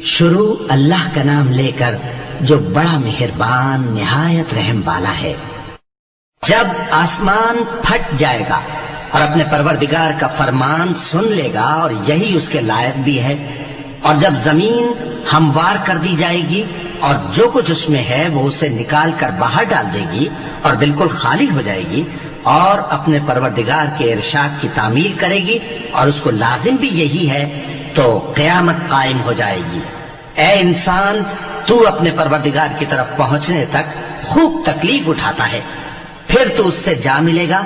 شروع اللہ کا نام لے کر جو بڑا مہربان نہایت رحم والا ہے۔ جب آسمان پھٹ جائے گا اور اپنے پروردگار کا فرمان سن لے گا اور یہی اس کے لائق بھی ہے، اور جب زمین ہموار کر دی جائے گی اور جو کچھ اس میں ہے وہ اسے نکال کر باہر ڈال دے گی اور بالکل خالی ہو جائے گی اور اپنے پروردگار کے ارشاد کی تعمیل کرے گی اور اس کو لازم بھی یہی ہے، تو قیامت قائم ہو جائے گی۔ اے انسان، تو اپنے پروردگار کی طرف پہنچنے تک خوب تکلیف اٹھاتا ہے، پھر تو اس سے جا ملے گا۔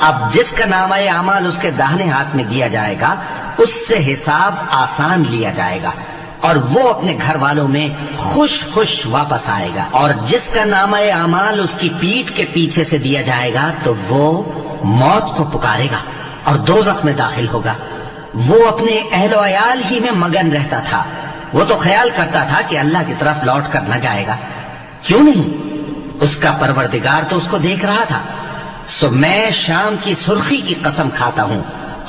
اب جس کا نامہ اعمال اس کے داہنے ہاتھ میں دیا جائے گا اس سے حساب آسان لیا جائے گا اور وہ اپنے گھر والوں میں خوش خوش واپس آئے گا، اور جس کا نامہ اعمال اس کی پیٹھ کے پیچھے سے دیا جائے گا تو وہ موت کو پکارے گا اور دوزخ میں داخل ہوگا۔ وہ اپنے اہل و عیال ہی میں مگن رہتا تھا، وہ تو خیال کرتا تھا کہ اللہ کی طرف لوٹ کر نہ جائے گا، کیوں نہیں؟ اس کا پروردگار تو اس کو دیکھ رہا تھا۔ سو میں شام کی سرخی کی قسم کھاتا ہوں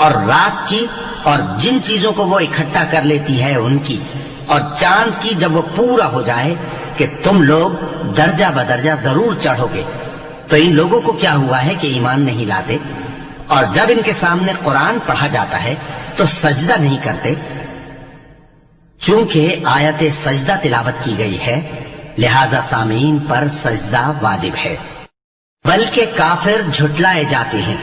اور رات کی اور جن چیزوں کو وہ اکٹھا کر لیتی ہے ان کی، اور چاند کی جب وہ پورا ہو جائے کہ تم لوگ درجہ بدرجہ ضرور چڑھو گے۔ تو ان لوگوں کو کیا ہوا ہے کہ ایمان نہیں لاتے، اور جب ان کے سامنے قرآن پڑھا جاتا ہے تو سجدہ نہیں کرتے؟ چونکہ آیت سجدہ تلاوت کی گئی ہے لہذا سامعین پر سجدہ واجب ہے، بلکہ کافر جھٹلائے جاتے ہیں،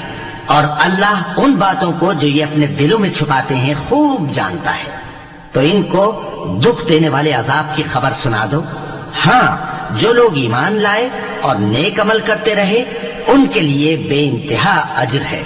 اور اللہ ان باتوں کو جو یہ اپنے دلوں میں چھپاتے ہیں خوب جانتا ہے۔ تو ان کو دکھ دینے والے عذاب کی خبر سنا دو۔ ہاں، جو لوگ ایمان لائے اور نیک عمل کرتے رہے ان کے لیے بے انتہا اجر ہے۔